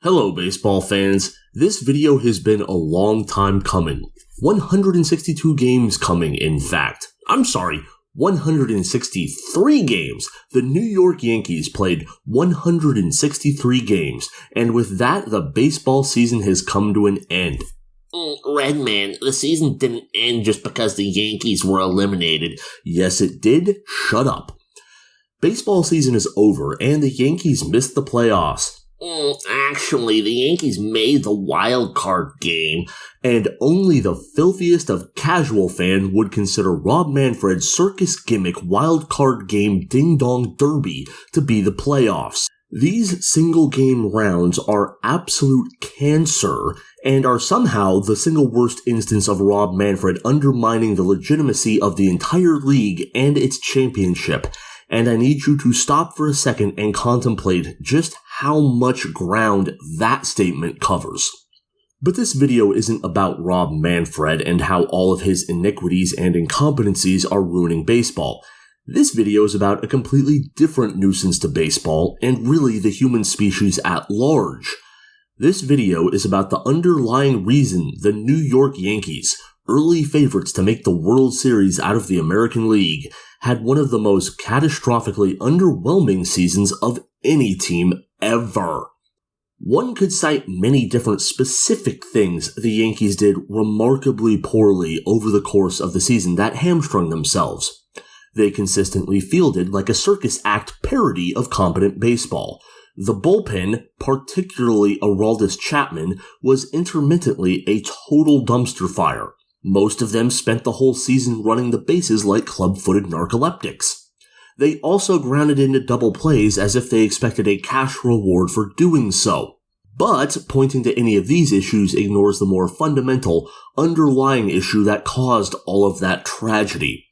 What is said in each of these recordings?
Hello baseball fans, this video has been a long time coming. 162 games coming, in fact. 163 games. The New York Yankees played 163 games, and with that, the baseball season has come to an end. Redman, the season didn't end just because the Yankees were eliminated. Yes, it did. Shut up. Baseball season is over, and the Yankees missed the playoffs. Actually, the Yankees made the wild card game. And only the filthiest of casual fan would consider Rob Manfred's circus gimmick wild card game Ding Dong Derby to be the playoffs. These single game rounds are absolute cancer and are somehow the single worst instance of Rob Manfred undermining the legitimacy of the entire league and its championship. And I need you to stop for a second and contemplate just how much ground that statement covers. But this video isn't about Rob Manfred and how all of his iniquities and incompetencies are ruining baseball. This video is about a completely different nuisance to baseball and really the human species at large. This video is about the underlying reason the New York Yankees, early favorites to make the World Series out of the American League, had one of the most catastrophically underwhelming seasons of any team ever. One could cite many different specific things the Yankees did remarkably poorly over the course of the season that hamstrung themselves. They consistently fielded like a circus act parody of competent baseball. The bullpen, particularly Aroldis Chapman, was intermittently a total dumpster fire. Most of them spent the whole season running the bases like club-footed narcoleptics. They also grounded into double plays as if they expected a cash reward for doing so. But pointing to any of these issues ignores the more fundamental, underlying issue that caused all of that tragedy.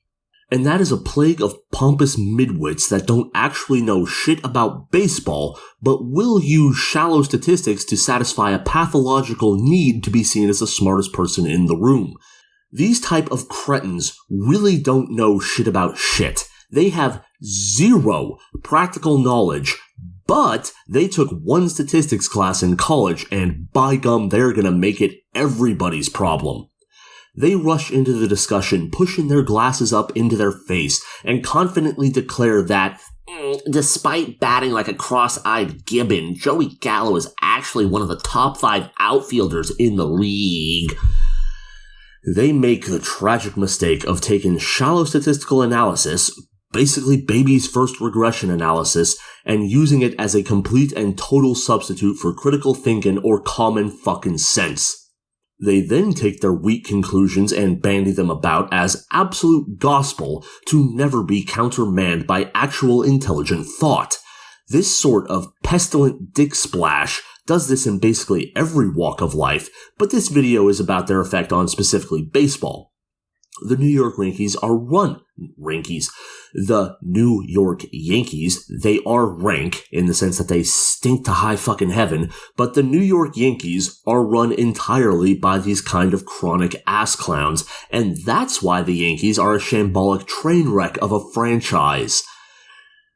And that is a plague of pompous midwits that don't actually know shit about baseball, but will use shallow statistics to satisfy a pathological need to be seen as the smartest person in the room. These type of cretins really don't know shit about shit. They have zero practical knowledge, but they took one statistics class in college and by gum, they're gonna make it everybody's problem. They rush into the discussion, pushing their glasses up into their face, and confidently declare that, despite batting like a cross-eyed gibbon, Joey Gallo is actually one of the top 5 outfielders in the league. They make the tragic mistake of taking shallow statistical analysis, basically baby's first regression analysis, and using it as a complete and total substitute for critical thinking or common fucking sense. They then take their weak conclusions and bandy them about as absolute gospel to never be countermanded by actual intelligent thought. This sort of pestilent dick splash does this in basically every walk of life, but this video is about their effect on specifically baseball. The New York Yankees are The New York Yankees, they are rank in the sense that they stink to high fucking heaven, but the New York Yankees are run entirely by these kind of chronic ass clowns, and that's why the Yankees are a shambolic train wreck of a franchise.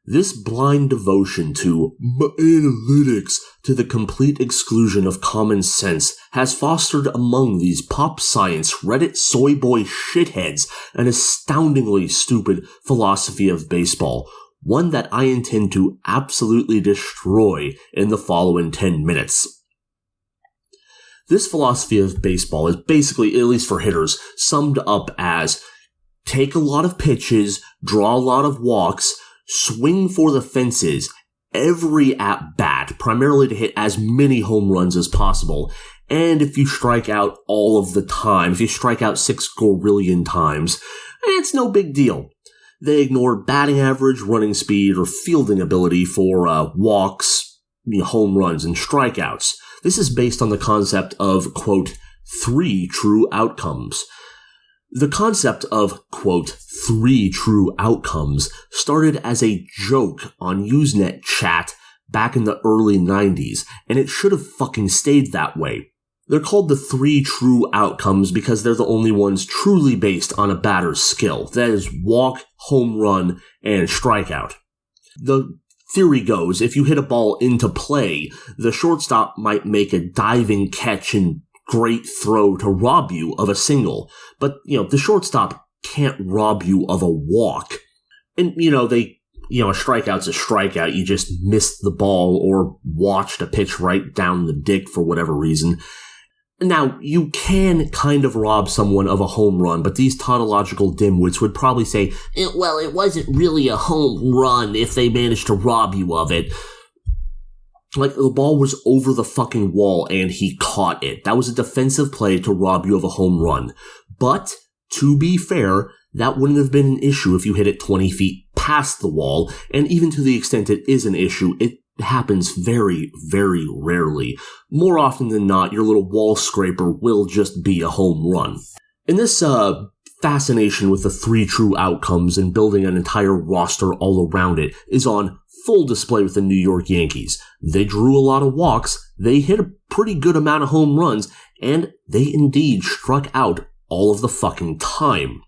This blind devotion to analytics to the complete exclusion of common sense has fostered among these pop science Reddit soy boy shitheads an astoundingly stupid philosophy of baseball, one that I intend to absolutely destroy in the following 10 minutes. This philosophy of baseball is basically, at least for hitters, summed up as take a lot of pitches, draw a lot of walks, swing for the fences every at-bat, primarily to hit as many home runs as possible, and if you strike out all of the time, if you strike out 6 gorillion times, it's no big deal. They ignore batting average, running speed, or fielding ability for walks, home runs, and strikeouts. This is based on the concept of, quote, 3 true outcomes. The concept of, quote, 3 true outcomes started as a joke on Usenet chat back in the early 90s, and it should have fucking stayed that way. They're called the 3 true outcomes because they're the only ones truly based on a batter's skill. That is walk, home run, and strikeout. The theory goes, if you hit a ball into play, the shortstop might make a diving catch and great throw to rob you of a single. But, the shortstop can't rob you of a walk. And, a strikeout's a strikeout. You just missed the ball or watched a pitch right down the dick for whatever reason. Now, you can kind of rob someone of a home run, but these tautological dimwits would probably say, well, it wasn't really a home run if they managed to rob you of it. Like, the ball was over the fucking wall and he caught it. That was a defensive play to rob you of a home run. But, to be fair, that wouldn't have been an issue if you hit it 20 feet past the wall, and even to the extent it is an issue, it happens very, very rarely. More often than not, your little wall scraper will just be a home run. And this, fascination with the three true outcomes and building an entire roster all around it is on full display with the New York Yankees. They drew a lot of walks, they hit a pretty good amount of home runs, and they indeed struck out all of the fucking time.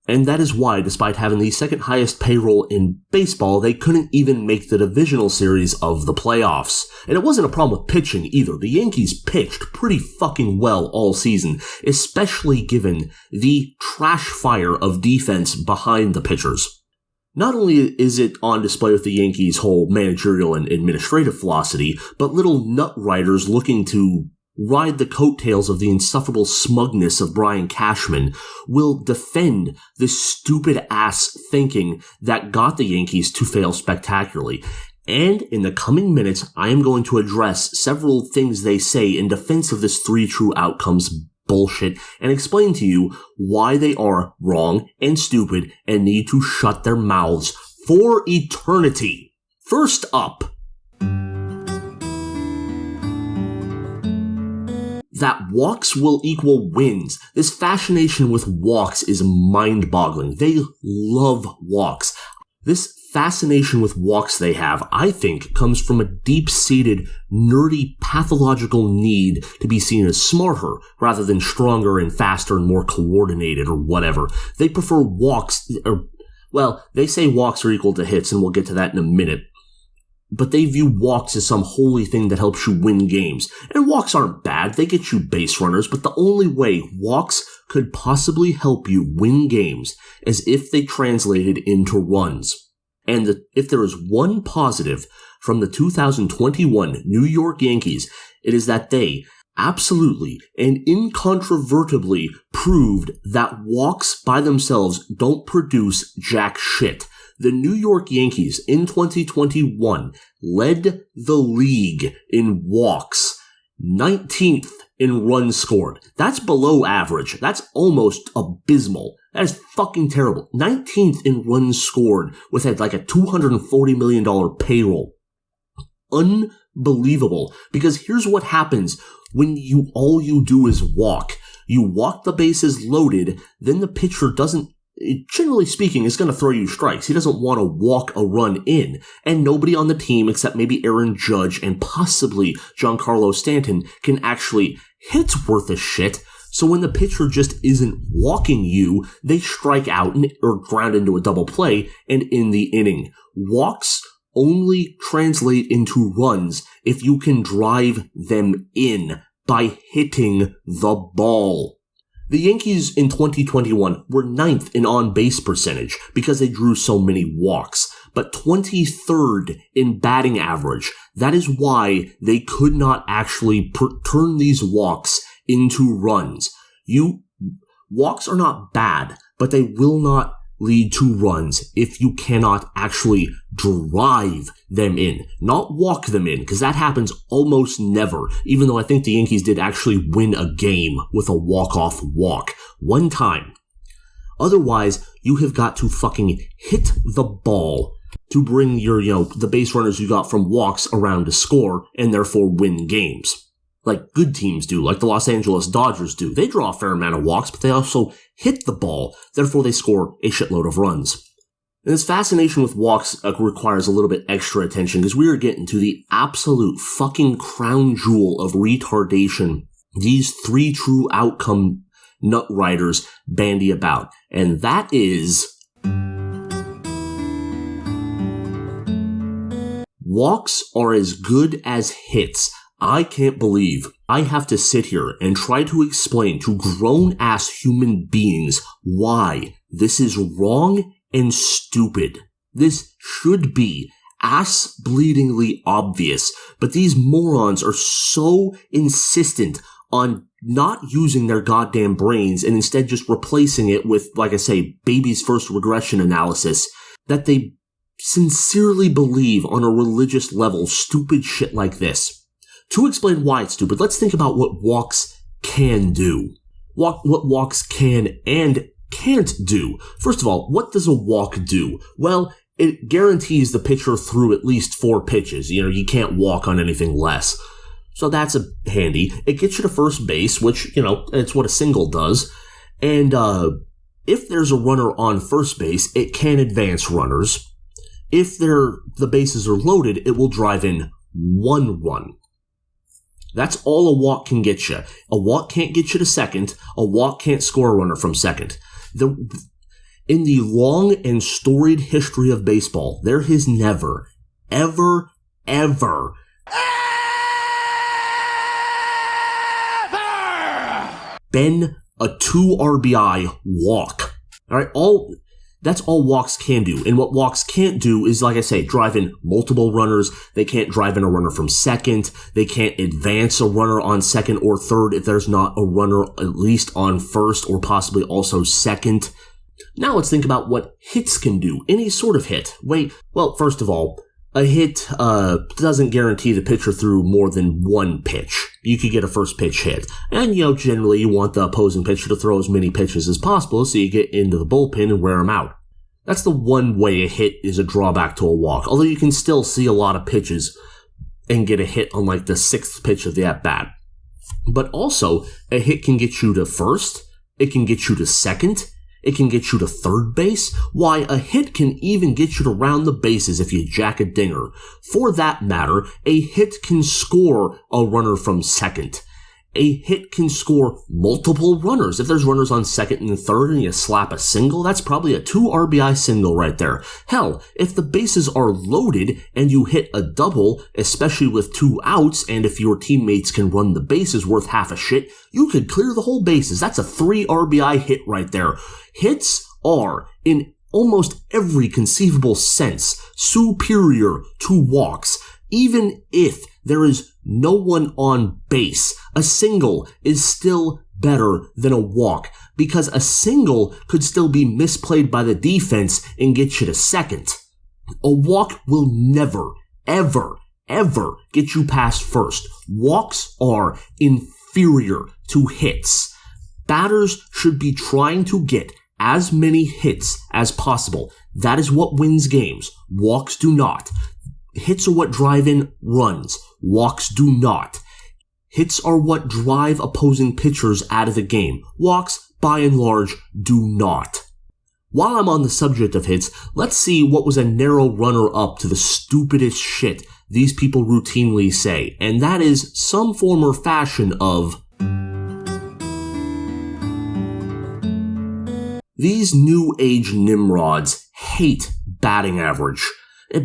And that is why, despite having the second highest payroll in baseball, they couldn't even make the divisional series of the playoffs. And it wasn't a problem with pitching either. The Yankees pitched pretty fucking well all season, especially given the trash fire of defense behind the pitchers. Not only is it on display with the Yankees' whole managerial and administrative philosophy, but little nut riders looking to ride the coattails of the insufferable smugness of Brian Cashman will defend this stupid-ass thinking that got the Yankees to fail spectacularly. And in the coming minutes, I am going to address several things they say in defense of this three true outcomes bullshit and explain to you why they are wrong and stupid and need to shut their mouths for eternity. First up, that walks will equal wins. This fascination with walks is mind-boggling. They love walks. This fascination with walks they have, I think, comes from a deep-seated, nerdy, pathological need to be seen as smarter rather than stronger and faster and more coordinated or whatever. They prefer walks, they say walks are equal to hits, and we'll get to that in a minute. But they view walks as some holy thing that helps you win games. And walks aren't bad, they get you base runners, but the only way walks could possibly help you win games is if they translated into runs. And if there is one positive from the 2021 New York Yankees, it is that they absolutely and incontrovertibly proved that walks by themselves don't produce jack shit. The New York Yankees in 2021 led the league in walks, 19th in runs scored. That's below average. That's almost abysmal. That is fucking terrible. 19th in runs scored with like a $240 million payroll. Unbelievable. Because here's what happens when all you do is walk. You walk the bases loaded, then the pitcher generally speaking, is going to throw you strikes. He doesn't want to walk a run in. And nobody on the team, except maybe Aaron Judge and possibly Giancarlo Stanton, can actually hit worth a shit. So when the pitcher just isn't walking you, they strike out or ground into a double play and in the inning. Walks only translate into runs if you can drive them in by hitting the ball. The Yankees in 2021 were 9th in on-base percentage because they drew so many walks, but 23rd in batting average. That is why they could not actually turn these walks into runs. Walks are not bad, but they will not lead to runs if you cannot actually drive them in, not walk them in, because that happens almost never, even though I think the Yankees did actually win a game with a walk-off walk one time. Otherwise, you have got to fucking hit the ball to bring your, the base runners you got from walks around to score and therefore win games. Like good teams do, like the Los Angeles Dodgers do. They draw a fair amount of walks, but they also hit the ball, therefore they score a shitload of runs. And this fascination with walks requires a little bit extra attention because we are getting to the absolute fucking crown jewel of retardation these three true outcome nut riders bandy about. And that is Walks are as good as hits. I can't believe I have to sit here and try to explain to grown-ass human beings why this is wrong and stupid. This should be ass-bleedingly obvious, but these morons are so insistent on not using their goddamn brains and instead just replacing it with, like I say, baby's first regression analysis, that they sincerely believe on a religious level stupid shit like this. To explain why it's stupid, let's think about what walks can do. What walks can and can't do. First of all, what does a walk do? Well, it guarantees the pitcher through at least 4 pitches. You can't walk on anything less. So that's handy. It gets you to first base, which, it's what a single does. And if there's a runner on first base, it can advance runners. If the bases are loaded, it will drive in 1 run. That's all a walk can get you. A walk can't get you to second. A walk can't score a runner from second. In the long and storied history of baseball, there has never, ever, ever been a 2 RBI walk. All right, that's all walks can do. And what walks can't do is, like I say, drive in multiple runners. They can't drive in a runner from second. They can't advance a runner on second or third if there's not a runner at least on first or possibly also second. Now let's think about what hits can do. Any sort of hit. First of all, a hit doesn't guarantee the pitcher through more than 1 pitch. You could get a first pitch hit. And, generally you want the opposing pitcher to throw as many pitches as possible so you get into the bullpen and wear them out. That's the one way a hit is a drawback to a walk, although you can still see a lot of pitches and get a hit on like the 6th pitch of the at-bat. But also, a hit can get you to first, it can get you to second, it can get you to third base. Why, a hit can even get you to round the bases if you jack a dinger. For that matter, a hit can score a runner from second. A hit can score multiple runners. If there's runners on second and third and you slap a single, that's probably a 2 RBI single right there. Hell, if the bases are loaded and you hit a double, especially with 2 outs, and if your teammates can run the bases worth half a shit, you could clear the whole bases. That's a 3 RBI hit right there. Hits are, in almost every conceivable sense, superior to walks. Even if there is no one on base, a single is still better than a walk, because a single could still be misplayed by the defense and get you to second. A walk will never, ever, ever get you past first. Walks are inferior to hits. Batters should be trying to get as many hits as possible. That is what wins games. Walks do not. Hits are what drive in runs. Walks do not. Hits are what drive opposing pitchers out of the game. Walks, by and large, do not. While I'm on the subject of hits, let's see what was a narrow runner-up to the stupidest shit these people routinely say, and that is some form or fashion of these new age nimrods hate batting average.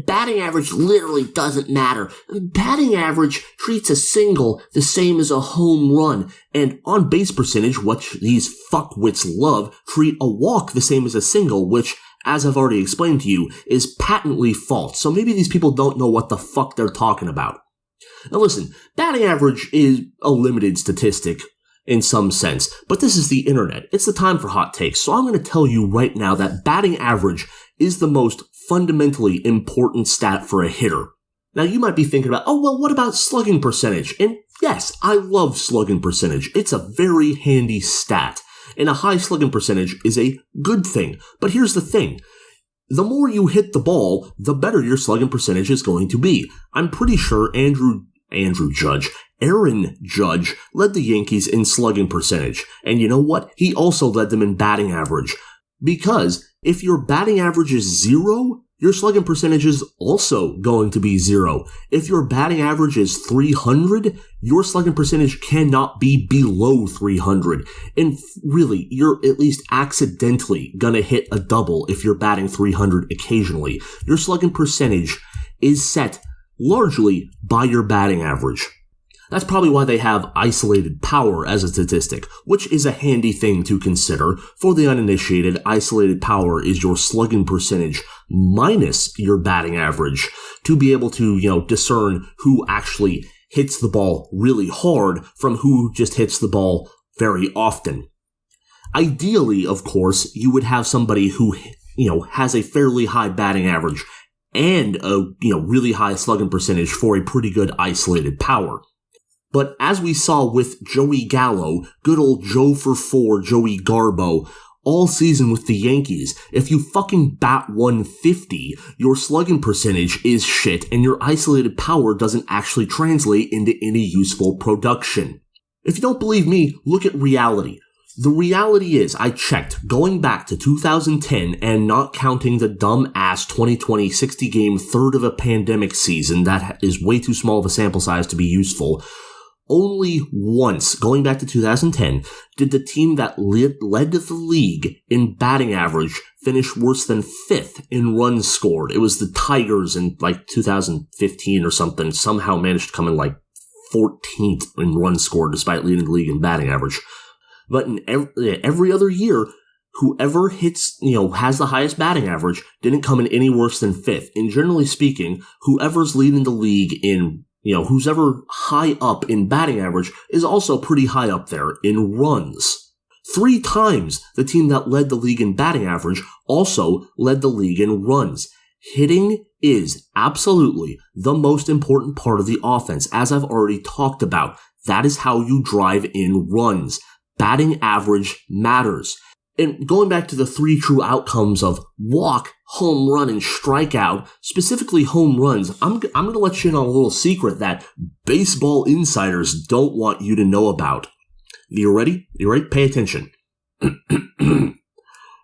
Batting average literally doesn't matter. Batting average treats a single the same as a home run, and on base percentage, which these fuckwits love, treat a walk the same as a single, which, as I've already explained to you, is patently false. So maybe these people don't know what the fuck they're talking about. Now listen, batting average is a limited statistic in some sense, but this is the internet. It's the time for hot takes, so I'm going to tell you right now that batting average is the most fundamentally important stat for a hitter. Now you might be thinking about, what about slugging percentage? And yes, I love slugging percentage. It's a very handy stat. And a high slugging percentage is a good thing. But here's the thing. The more you hit the ball, the better your slugging percentage is going to be. I'm pretty sure Aaron Judge led the Yankees in slugging percentage. And you know what? He also led them in batting average. Because if your batting average is 0, your slugging percentage is also going to be 0. If your batting average is 300, your slugging percentage cannot be below 300. And really, you're at least accidentally gonna hit a double if you're batting 300 occasionally. Your slugging percentage is set largely by your batting average. That's probably why they have isolated power as a statistic, which is a handy thing to consider. For the uninitiated, isolated power is your slugging percentage minus your batting average to be able to, discern who actually hits the ball really hard from who just hits the ball very often. Ideally, of course, you would have somebody who, has a fairly high batting average and a, really high slugging percentage for a pretty good isolated power. But as we saw with Joey Gallo, good old Joe for 4, Joey Garbo, all season with the Yankees, if you fucking bat 150, your slugging percentage is shit and your isolated power doesn't actually translate into any useful production. If you don't believe me, look at reality. The reality is, I checked, going back to 2010 and not counting the dumb-ass 2020 60-game third of a pandemic season that is way too small of a sample size to be useful, only once, going back to 2010, did the team that led the league in batting average finish worse than 5th in runs scored. It was the Tigers in 2015 or something, somehow managed to come in 14th in runs scored despite leading the league in batting average. But in every other year, whoever hits, has the highest batting average didn't come in any worse than 5th. And generally speaking, whoever's leading the league in who's ever high up in batting average is also pretty high up there in runs. 3 times the team that led the league in batting average also led the league in runs. Hitting is absolutely the most important part of the offense, as I've already talked about. That is how you drive in runs. Batting average matters. And going back to the 3 true outcomes of walk, home run, and strikeout, specifically home runs, I'm going to let you in on a little secret that baseball insiders don't want you to know about. You ready? You ready? Pay attention.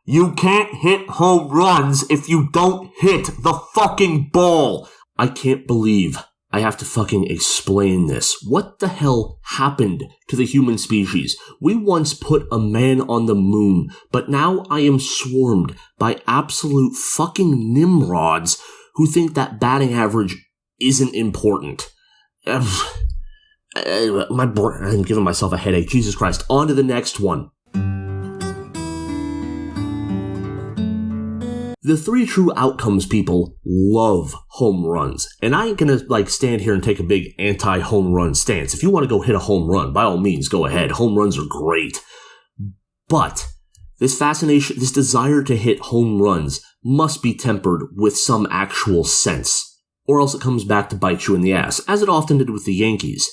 You can't hit home runs if you don't hit the fucking ball. I can't believe I have to fucking explain this. What the hell happened to the human species? We once put a man on the moon, but now I am swarmed by absolute fucking nimrods who think that batting average isn't important. I'm giving myself a headache. Jesus Christ. On to the next one. The 3 true outcomes people love home runs. And I ain't gonna stand here and take a big anti-home run stance. If you want to go hit a home run, by all means, go ahead. Home runs are great. But this fascination, this desire to hit home runs must be tempered with some actual sense. Or else it comes back to bite you in the ass, as it often did with the Yankees.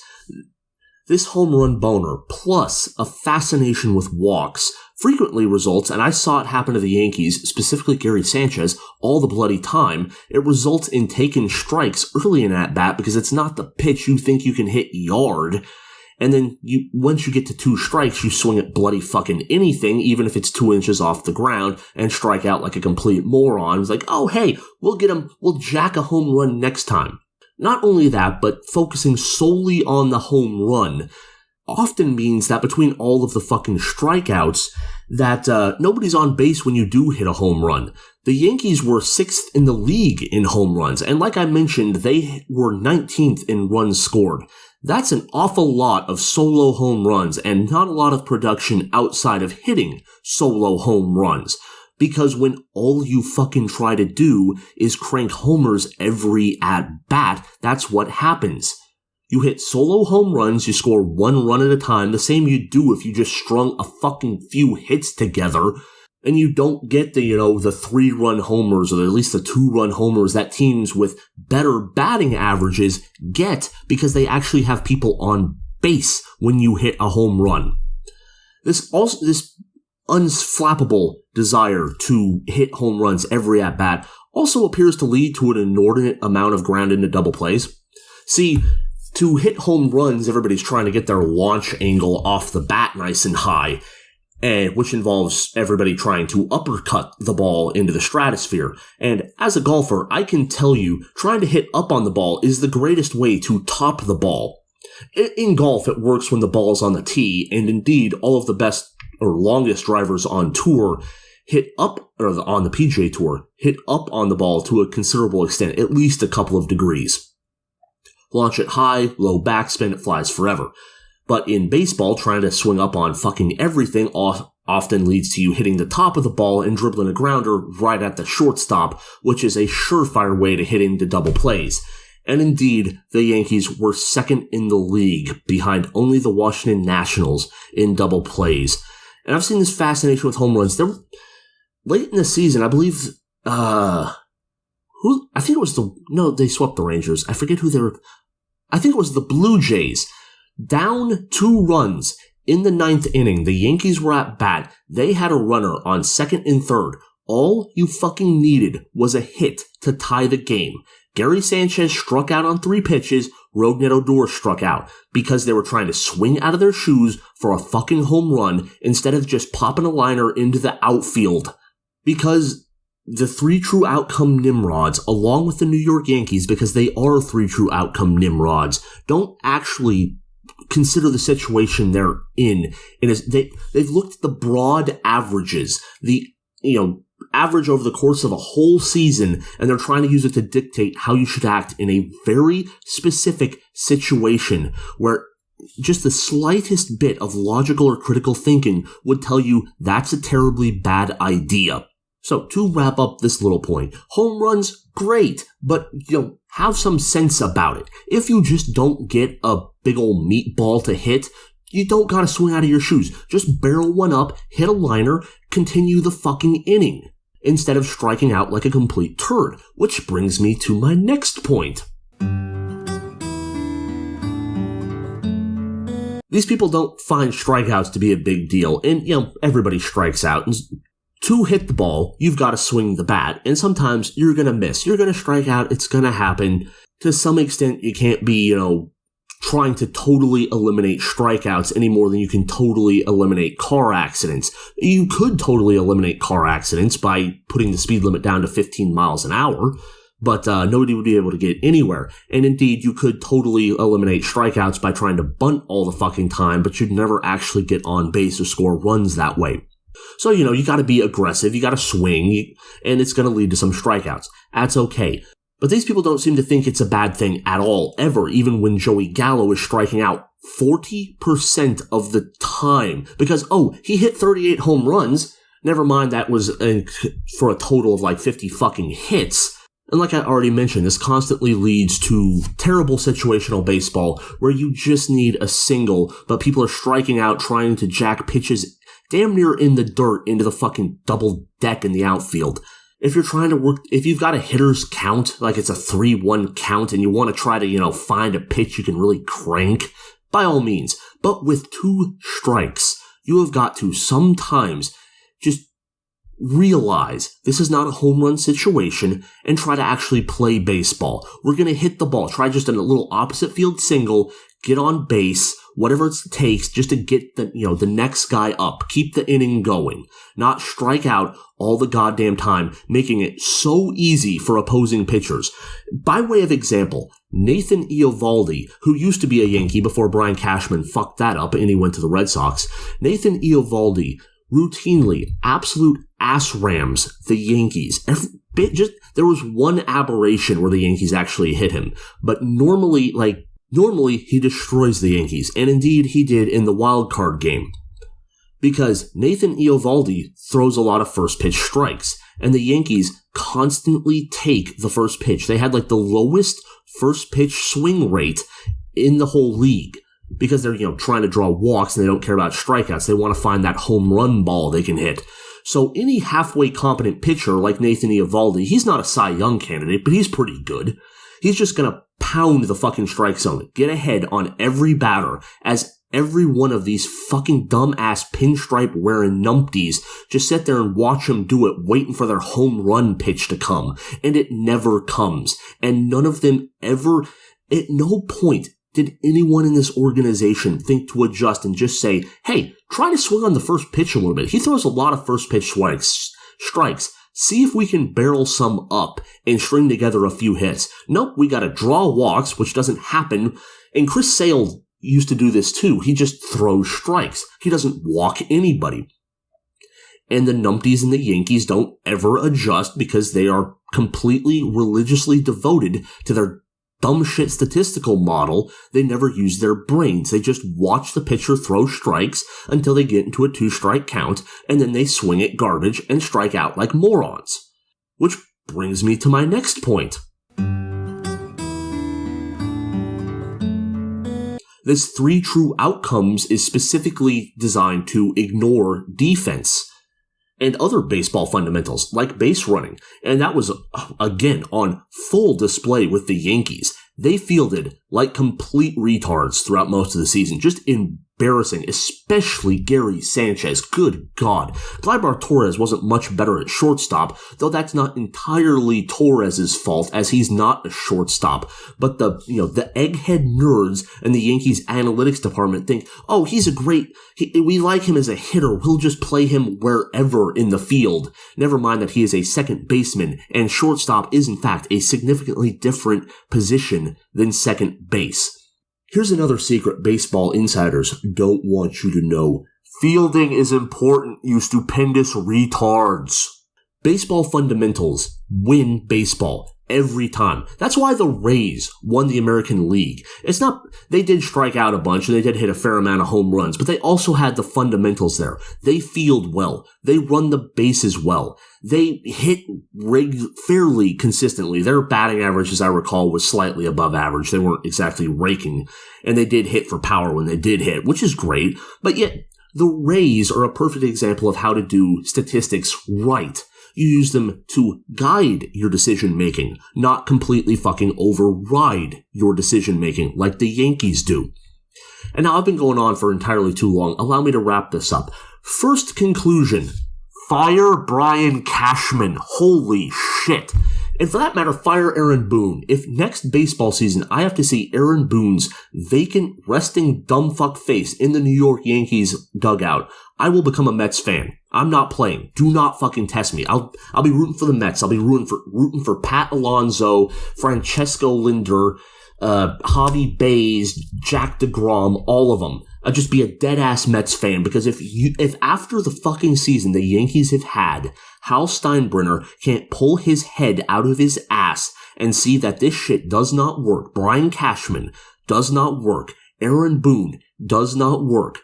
This home run boner, plus a fascination with walks, frequently results, and I saw it happen to the Yankees, specifically Gary Sanchez, all the bloody time, it results in taking strikes early in at bat because it's not the pitch you think you can hit yard. And then once you get to 2 strikes, you swing at bloody fucking anything, even if it's 2 inches off the ground, and strike out like a complete moron. It's like, oh hey, we'll jack a home run next time. Not only that, but focusing solely on the home run often means that between all of the fucking strikeouts, that nobody's on base when you do hit a home run. The Yankees were 6th in the league in home runs, and like I mentioned, they were 19th in runs scored. That's an awful lot of solo home runs, and not a lot of production outside of hitting solo home runs. Because when all you fucking try to do is crank homers every at-bat, that's what happens. You hit solo home runs, you score 1 run at a time, the same you'd do if you just strung a fucking few hits together, and you don't get the 3-run homers, or at least the 2-run homers that teams with better batting averages get, because they actually have people on base when you hit a home run. This unflappable desire to hit home runs every at-bat also appears to lead to an inordinate amount of ground into double plays. See, to hit home runs, everybody's trying to get their launch angle off the bat nice and high, which involves everybody trying to uppercut the ball into the stratosphere. And as a golfer, I can tell you, trying to hit up on the ball is the greatest way to top the ball. In golf, it works when the ball's on the tee, and indeed, all of the best or longest drivers on tour hit up, or on the PGA Tour, hit up on the ball to a considerable extent, at least a couple of degrees. Launch it high, low backspin, it flies forever. But in baseball, trying to swing up on fucking everything often leads to you hitting the top of the ball and dribbling a grounder right at the shortstop, which is a surefire way to hit into double plays. And indeed, the Yankees were second in the league, behind only the Washington Nationals in double plays. And I've seen this fascination with home runs. Late in the season, I believe, they swept the Rangers. I forget who they were. I think it was the Blue Jays. Down 2 runs in the 9th inning. The Yankees were at bat. They had a runner on second and third. All you fucking needed was a hit to tie the game. Gary Sanchez struck out on 3 pitches. Rougned Odor struck out because they were trying to swing out of their shoes for a fucking home run instead of just popping a liner into the outfield. Because the 3 true outcome Nimrods, along with the New York Yankees, because they are 3 true outcome Nimrods, don't actually consider the situation they're in. And they've looked at the broad averages, the average over the course of a whole season, and they're trying to use it to dictate how you should act in a very specific situation where just the slightest bit of logical or critical thinking would tell you that's a terribly bad idea. So, to wrap up this little point, home runs, great, but, have some sense about it. If you just don't get a big old meatball to hit, you don't gotta swing out of your shoes. Just barrel one up, hit a liner, continue the fucking inning, instead of striking out like a complete turd. Which brings me to my next point. These people don't find strikeouts to be a big deal, and, everybody strikes out. And to hit the ball, you've got to swing the bat, and sometimes you're going to miss. You're going to strike out. It's going to happen. To some extent, you can't be, trying to totally eliminate strikeouts any more than you can totally eliminate car accidents. You could totally eliminate car accidents by putting the speed limit down to 15 miles an hour, but nobody would be able to get anywhere. And indeed, you could totally eliminate strikeouts by trying to bunt all the fucking time, but you'd never actually get on base or score runs that way. So, you got to be aggressive, you got to swing, and it's going to lead to some strikeouts. That's okay. But these people don't seem to think it's a bad thing at all, ever, even when Joey Gallo is striking out 40% of the time. Because, he hit 38 home runs. Never mind, that was for a total of like 50 fucking hits. And like I already mentioned, this constantly leads to terrible situational baseball where you just need a single, but people are striking out trying to jack pitches damn near in the dirt into the fucking double deck in the outfield. If you're trying to if you've got a hitter's count, like it's a 3-1 count, and you want to try to, find a pitch you can really crank, by all means. But with 2 strikes, you have got to sometimes just realize this is not a home run situation and try to actually play baseball. We're going to hit the ball. Try just a little opposite field single, get on base, whatever it takes just to get the next guy up. Keep the inning going. Not strike out all the goddamn time, making it so easy for opposing pitchers. By way of example, Nathan Eovaldi, who used to be a Yankee before Brian Cashman fucked that up and he went to the Red Sox. Nathan Eovaldi routinely absolute ass rams the Yankees. There was one aberration where the Yankees actually hit him, but normally he destroys the Yankees, and indeed he did in the wild card game. Because Nathan Eovaldi throws a lot of first pitch strikes, and the Yankees constantly take the first pitch. They had the lowest first pitch swing rate in the whole league. Because they're, trying to draw walks and they don't care about strikeouts. They want to find that home run ball they can hit. So any halfway competent pitcher like Nathan Eovaldi, he's not a Cy Young candidate, but he's pretty good. He's just going to pound the fucking strike zone, get ahead on every batter, as every one of these fucking dumbass pinstripe wearing numpties just sit there and watch them do it, waiting for their home run pitch to come. And it never comes. And none of them ever, at no point, did anyone in this organization think to adjust and just say, hey, try to swing on the first pitch a little bit? He throws a lot of first pitch strikes. See if we can barrel some up and string together a few hits. Nope, we gotta draw walks, which doesn't happen. And Chris Sale used to do this too. He just throws strikes. He doesn't walk anybody. And the numpties and the Yankees don't ever adjust because they are completely religiously devoted to their dumb shit statistical model, they never use their brains. They just watch the pitcher throw strikes until they get into a 2-strike count, and then they swing at garbage and strike out like morons. Which brings me to my next point. This 3 true outcomes is specifically designed to ignore defense and other baseball fundamentals like base running. And that was, again, on full display with the Yankees. They fielded like complete retards throughout most of the season. Just embarrassing, especially Gary Sanchez. Good God. Gleyber Torres wasn't much better at shortstop, though that's not entirely Torres's fault, as he's not a shortstop. But the egghead nerds in the Yankees analytics department think, oh, he's we like him as a hitter. We'll just play him wherever in the field. Never mind that he is a second baseman, and shortstop is in fact a significantly different position than second base. Here's another secret baseball insiders don't want you to know. Fielding is important, you stupendous retards. Baseball fundamentals win baseball every time. That's why the Rays won the American League. It's not, they did strike out a bunch and they did hit a fair amount of home runs, but they also had the fundamentals there. They field well. They run the bases well. They hit fairly consistently. Their batting average, as I recall, was slightly above average. They weren't exactly raking, and they did hit for power when they did hit, which is great. But yet, the Rays are a perfect example of how to do statistics right. You use them to guide your decision-making, not completely fucking override your decision-making like the Yankees do. And now I've been going on for entirely too long. Allow me to wrap this up. First conclusion. Fire Brian Cashman. Holy shit. And for that matter, fire Aaron Boone. If next baseball season I have to see Aaron Boone's vacant, resting dumbfuck face in the New York Yankees dugout, I will become a Mets fan. I'm not playing. Do not fucking test me. I'll be rooting for the Mets. I'll be rooting for Pat Alonso, Francesco Lindor, Javi Baez, Jack DeGrom, all of them. I'll just be a dead-ass Mets fan, because if after the fucking season the Yankees have had, Hal Steinbrenner can't pull his head out of his ass and see that this shit does not work, Brian Cashman does not work, Aaron Boone does not work,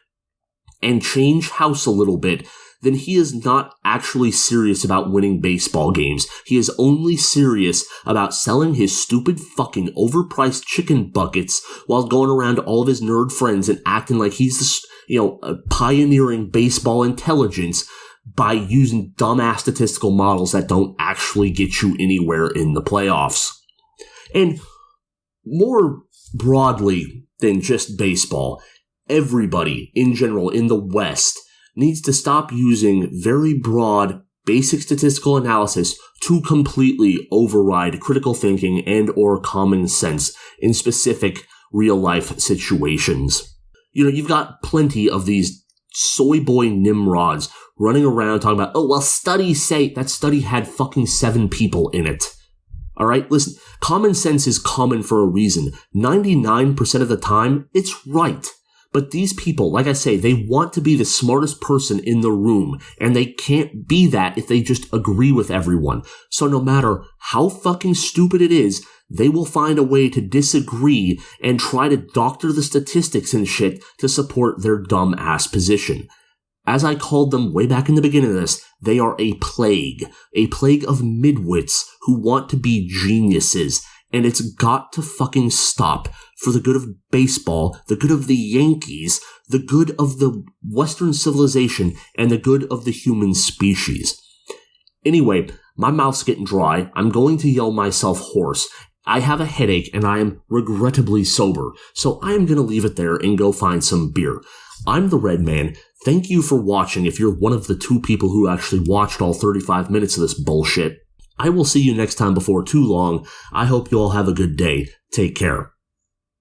and change house a little bit, then he is not actually serious about winning baseball games. He is only serious about selling his stupid fucking overpriced chicken buckets while going around to all of his nerd friends and acting like he's pioneering baseball intelligence by using dumbass statistical models that don't actually get you anywhere in the playoffs. And more broadly than just baseball, everybody in general in the West needs to stop using very broad, basic statistical analysis to completely override critical thinking and or common sense in specific real-life situations. You've got plenty of these soy boy nimrods running around talking about, oh, well, studies say that study had fucking 7 people in it. All right, listen, common sense is common for a reason. 99% of the time, it's right. But these people, like I say, they want to be the smartest person in the room, and they can't be that if they just agree with everyone. So no matter how fucking stupid it is, they will find a way to disagree and try to doctor the statistics and shit to support their dumb ass position. As I called them way back in the beginning of this, they are a plague of midwits who want to be geniuses. And it's got to fucking stop for the good of baseball, the good of the Yankees, the good of the Western civilization, and the good of the human species. Anyway, my mouth's getting dry. I'm going to yell myself hoarse. I have a headache and I am regrettably sober. So I am going to leave it there and go find some beer. I'm the Red Man. Thank you for watching if you're one of the 2 people who actually watched all 35 minutes of this bullshit. I will see you next time before too long. I hope you all have a good day. Take care.